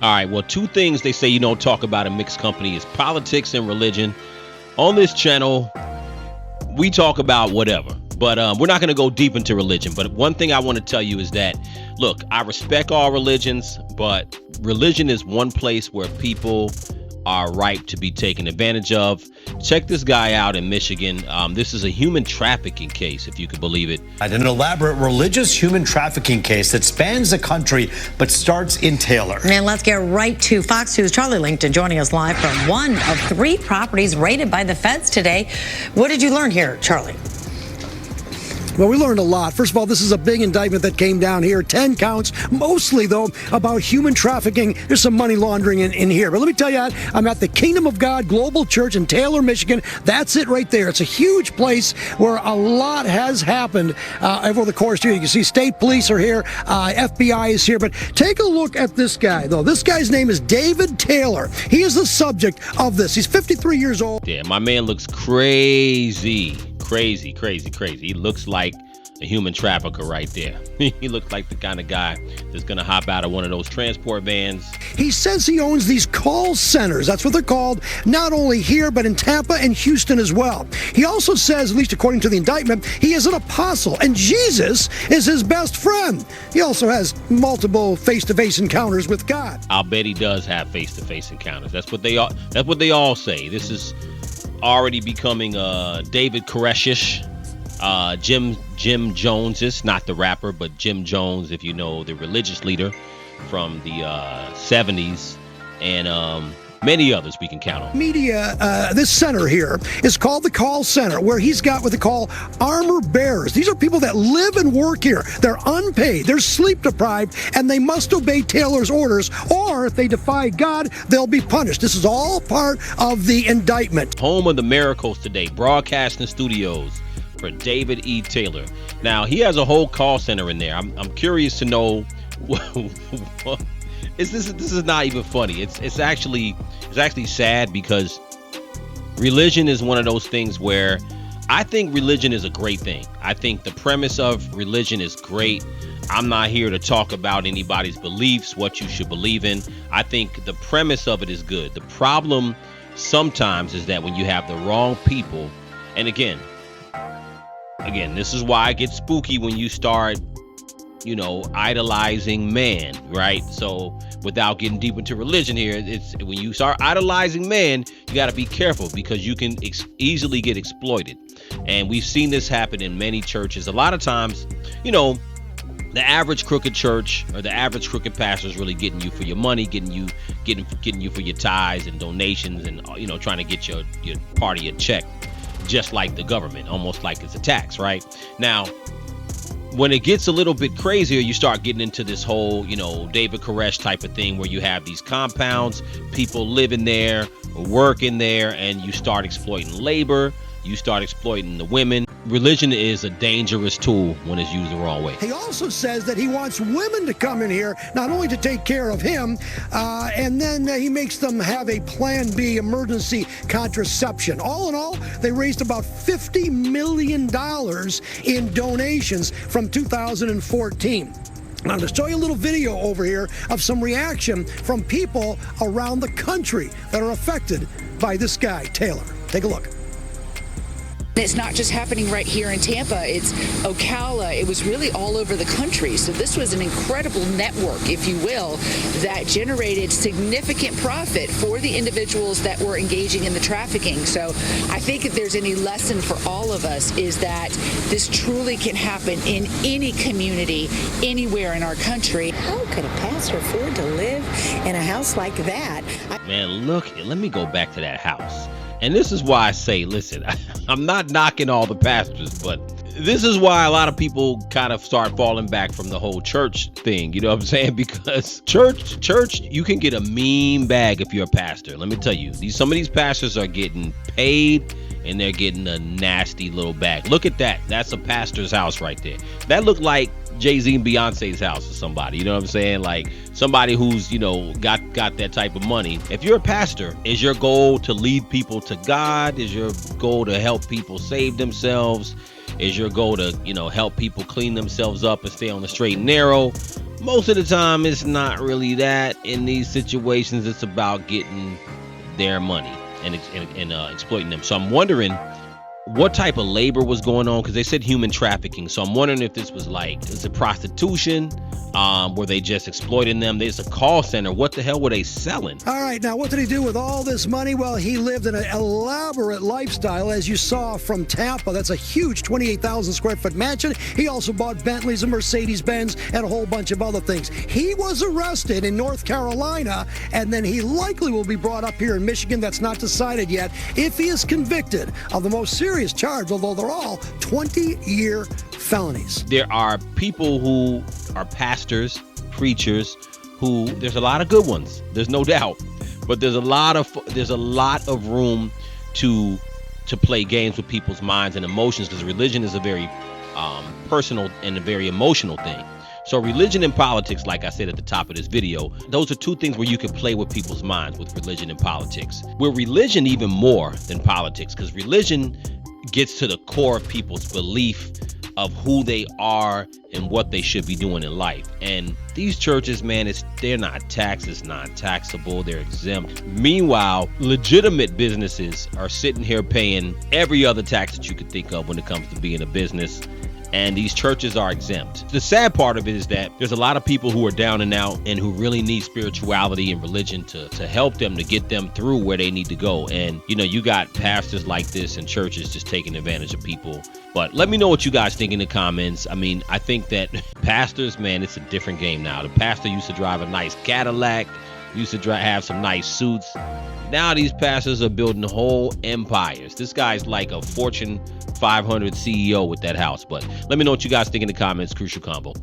All right, well, two things they say you don't talk about in mixed company is politics and religion. On this channel, we talk about whatever, but we're not going to go deep into religion. But one thing I want to tell you is that, look, I respect all religions, but religion is one place where people are ripe to be taken advantage of. Check this guy out in Michigan. This is a human trafficking case, if you could believe it. An elaborate religious human trafficking case that spans the country but starts in Taylor. And let's get right to Fox News. Charlie Langton joining us live from one of 3 properties raided by the feds today. What did you learn here, Charlie? Well, we learned a lot. First of all, this is a big indictment that came down here. 10 counts, mostly, though, about human trafficking. There's some money laundering in here. But let me tell you, I'm at the Kingdom of God Global Church in Taylor, Michigan. That's it right there. It's a huge place where a lot has happened over the course here. You can see state police are here. FBI is here. But take a look at this guy, though. This guy's name is David Taylor. He is the subject of this. He's 53 years old. Yeah, my man looks crazy. Crazy. He looks like a human trafficker right there. He looks like the kind of guy that's going to hop out of one of those transport vans. He says he owns these call centers. That's what they're called, not only here, but in Tampa and Houston as well. He also says, at least according to the indictment, he is an apostle and Jesus is his best friend. He also has multiple face-to-face encounters with God. I'll bet he does have face-to-face encounters. That's what they all say. This is already becoming David Koresh-ish. Jim Jones is not the rapper, but Jim Jones, if you know, the religious leader from the 70s, and many others we can count on. Media, this center here is called the call center, where he's got what they call armor bearers. These are people that live and work here. They're unpaid, they're sleep deprived, and they must obey Taylor's orders, or if they defy God, they'll be punished. This is all part of the indictment. Home of the miracles today, broadcasting studios for David E. Taylor. Now, he has a whole call center in there. I'm curious to know this is not even funny. It's actually sad, because religion is one of those things where I think religion is a great thing. I think the premise of religion is great. I'm not here to talk about anybody's beliefs, what you should believe in. I think the premise of it is good. The problem sometimes is that when you have the wrong people, and again, this is why it gets spooky when you start, idolizing man, right? So without getting deep into religion here, it's when you start idolizing man, you got to be careful, because you can easily get exploited. And we've seen this happen in many churches. A lot of times, the average crooked church or the average crooked pastor is really getting you for your money, getting you for your tithes and donations, and trying to get your part of your check, just like the government, almost like it's a tax, right? Now, when it gets a little bit crazier, you start getting into this whole, David Koresh type of thing, where you have these compounds, people living there, working there, and you start exploiting labor, you start exploiting the women. Religion is a dangerous tool when it's used the wrong way. He also says that he wants women to come in here, not only to take care of him, and then he makes them have a Plan B emergency contraception. All in all, they raised about $50 million in donations from 2014. Now, to show you a little video over here of some reaction from people around the country that are affected by this guy, Taylor. Take a look. It's not just happening right here in Tampa. It's Ocala. It was really all over the country. So this was an incredible network, if you will, that generated significant profit for the individuals that were engaging in the trafficking. So I think if there's any lesson for all of us, is that this truly can happen in any community, anywhere in our country. How could a pastor afford to live in a house like that? Man, look, let me go back to that house. And this is why I say, listen, I'm not knocking all the pastors, but this is why a lot of people kind of start falling back from the whole church thing. You know what I'm saying? Because church, you can get a mean bag if you're a pastor. Let me tell you, some of these pastors are getting paid, and they're getting a nasty little bag. Look at that. That's a pastor's house right there. That looked like Jay-Z and Beyonce's house or somebody. You know what I'm saying? Like somebody who's, got that type of money. If you're a pastor, is your goal to lead people to God? Is your goal to help people save themselves? Is your goal to, help people clean themselves up and stay on the straight and narrow? most of the time it's not really that. In these situations, it's about getting their money and exploiting them. So I'm wondering what type of labor was going on, because they said human trafficking. So I'm wondering if this was like, is it prostitution? Were they just exploiting them? There's a call center. What the hell were they selling? All right, now what did he do with all this money? Well, he lived in an elaborate lifestyle, as you saw from Tampa. That's a huge 28,000 square foot mansion. He also bought Bentleys and Mercedes-Benz and a whole bunch of other things. He was arrested in North Carolina, and then he likely will be brought up here in Michigan. That's not decided yet. If he is convicted of the most serious charge, although they're all 20-year felonies. There are people who are pastors, preachers, who, there's a lot of good ones, there's no doubt, but there's a lot of room to play games with people's minds and emotions, because religion is a very personal and a very emotional thing. So religion and politics, like I said at the top of this video, those are two things where you can play with people's minds, with religion and politics. With religion, even more than politics, because religion gets to the core of people's belief of who they are and what they should be doing in life. And these churches, man, they're not taxed, it's not taxable, they're exempt. Meanwhile, legitimate businesses are sitting here paying every other tax that you could think of when it comes to being a business, and these churches are exempt. The sad part of it is that there's a lot of people who are down and out and who really need spirituality and religion to help them, to get them through where they need to go. And you got pastors like this and churches just taking advantage of people. But let me know what you guys think in the comments. I mean, I think that pastors, man, it's a different game now. The pastor used to drive a nice Cadillac, used to have some nice suits. Now these pastors are building whole empires. This guy's like a Fortune 500 CEO with that house. But let me know what you guys think in the comments. Crucial Combo.